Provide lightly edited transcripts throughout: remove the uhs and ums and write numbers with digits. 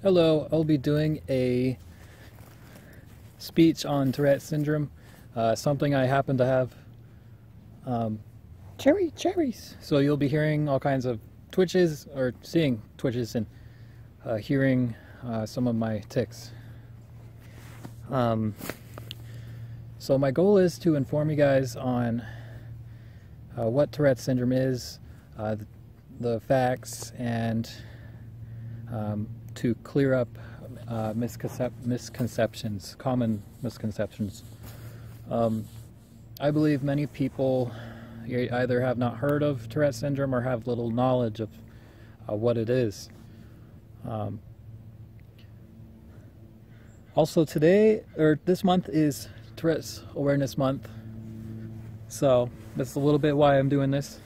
Hello, I'll be doing a speech on Tourette syndrome, something I happen to have. Cherries! So you'll be hearing all kinds of twitches, or seeing twitches, and hearing some of my tics. So my goal is to inform you guys on what Tourette syndrome is, the facts, and to clear up misconceptions, common misconceptions. I believe many people either have not heard of Tourette syndrome or have little knowledge of what it is. Also this month is Tourette's Awareness Month, so that's a little bit why I'm doing this.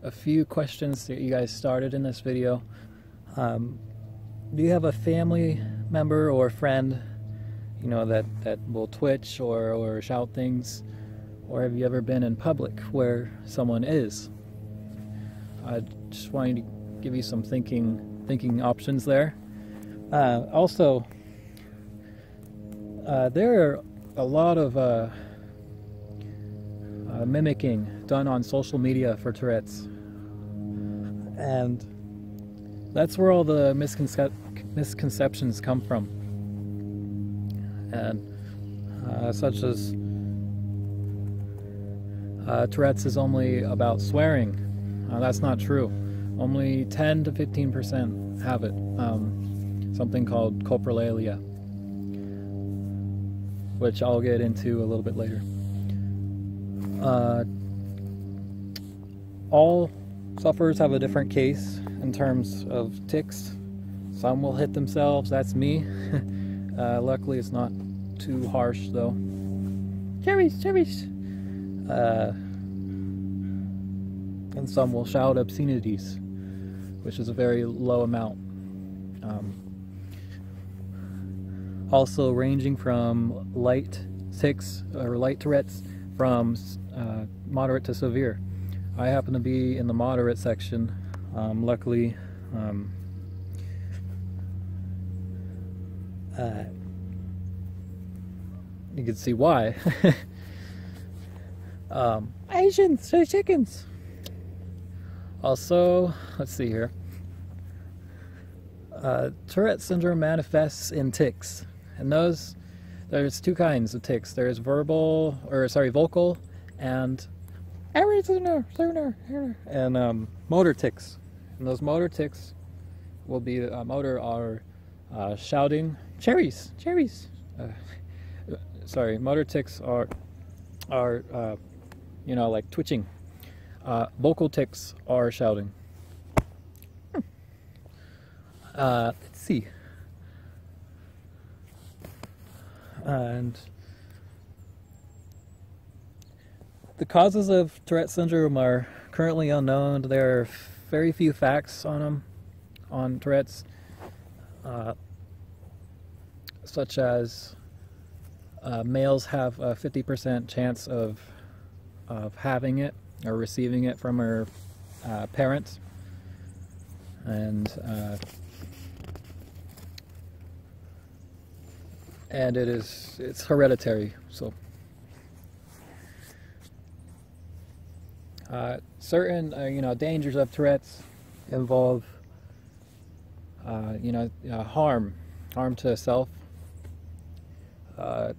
A few questions that you guys started in this video. Do you have a family member or friend, you know, that will twitch or shout things? Or have you ever been in public where someone is? I just wanted to give you some thinking options there. Also, there are a lot of mimicking done on social media for Tourette's, and that's where all the misconceptions come from, and such as Tourette's is only about swearing. That's not true. Only 10 to 15% have it. Something called coprolalia, which I'll get into a little bit later. All sufferers have a different case in terms of tics. Some will hit themselves, that's me. Luckily it's not too harsh though. Cherries! And some will shout obscenities, which is a very low amount. Also ranging from light tics or light Tourette's from moderate to severe. I happen to be in the moderate section. Luckily, you can see why. Asians, they're chickens. Also, let's see here. Tourette syndrome manifests in tics, and there's two kinds of tics. There's vocal and motor tics. And those motor tics will be shouting cherries. Motor tics are you know, like twitching. Vocal tics are shouting. Let's see. And the causes of Tourette syndrome are currently unknown. There are very few facts on them, on Tourette's, such as males have a 50% chance of having it or receiving it from their parents, and it's hereditary. So certain dangers of Tourette's involve harm to self. That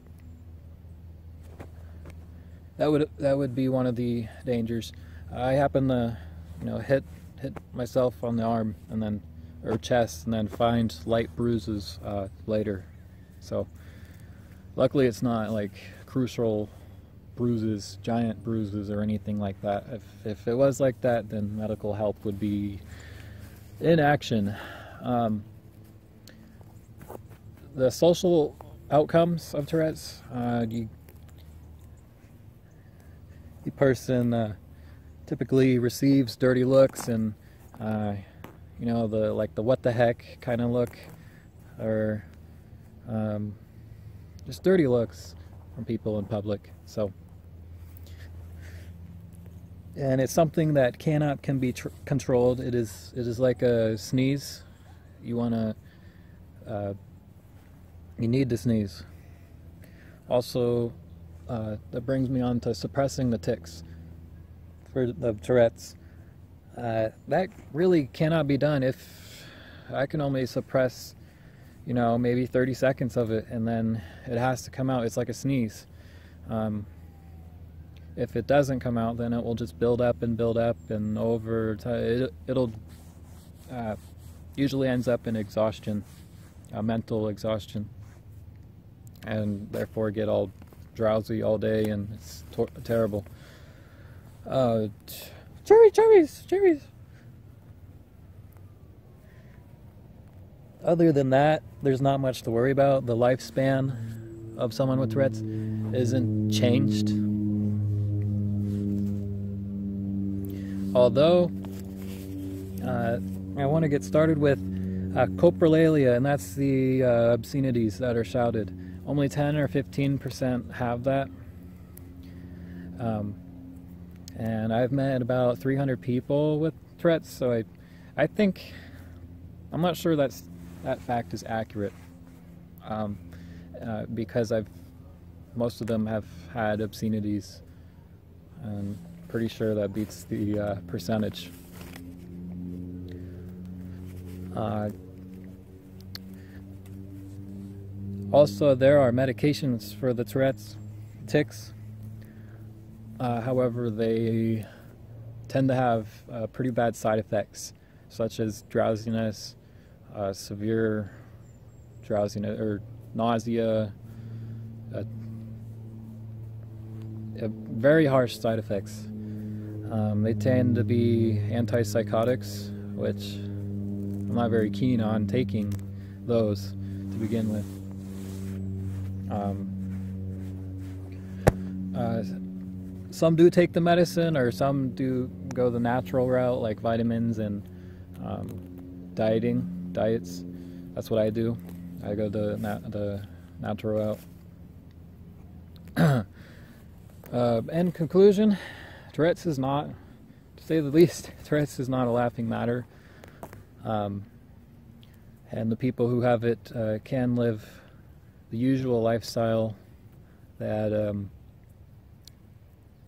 would be one of the dangers. I happen to hit myself on the arm or chest, and then find light bruises later. So luckily it's not like crucial bruises, giant bruises or anything like that. If it was like that, then medical help would be in action. The social outcomes of Tourette's, the person typically receives dirty looks and the what the heck kind of look, or just dirty looks from people in public. So and it's something that can be controlled. It is like a sneeze. You need to sneeze. Also, that brings me on to suppressing the tics for the Tourette's. That really cannot be done. If I can only suppress, maybe 30 seconds of it, and then it has to come out. It's like a sneeze. If it doesn't come out, then it will just build up, and over time it'll usually ends up in exhaustion, mental exhaustion, and therefore get all drowsy all day, and it's terrible. Cherries. Other than that, there's not much to worry about. The lifespan of someone with Tourette's isn't changed. Although, I want to get started with coprolalia, and that's the obscenities that are shouted. Only 10 or 15% have that. And I've met about 300 people with Tourette's, so I think, I'm not sure that fact is accurate, because most of them have had obscenities, and pretty sure that beats the percentage. Also, there are medications for the Tourette's tics. However, they tend to have pretty bad side effects, such as drowsiness, severe drowsiness, or nausea, very harsh side effects. They tend to be antipsychotics, which I'm not very keen on taking those to begin with. Some do take the medicine, or some do go the natural route, like vitamins and diets. That's what I do. I go the natural route. In conclusion, Tourette's is not, to say the least, Tourette's is not a laughing matter. And the people who have it can live the usual lifestyle that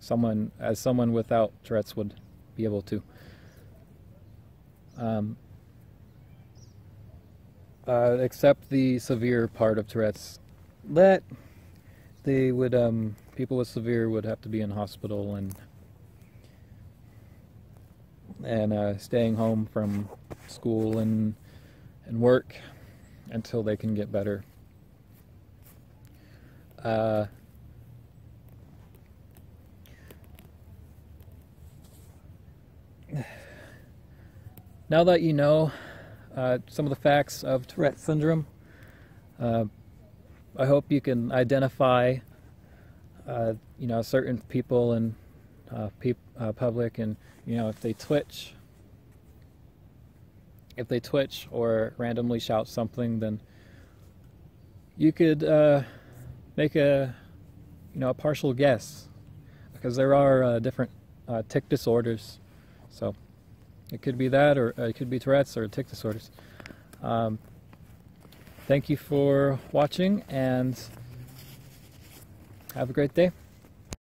someone without Tourette's would be able to. Except the severe part of Tourette's, that they would people with severe would have to be in hospital and staying home from school and work until they can get better. Now that you know some of the facts of Tourette syndrome, I hope you can identify certain people in public, and if they twitch or randomly shout something, then you could make a partial guess, because there are different tic disorders. So it could be that, or it could be Tourette's or tic disorders. Thank you for watching, and have a great day.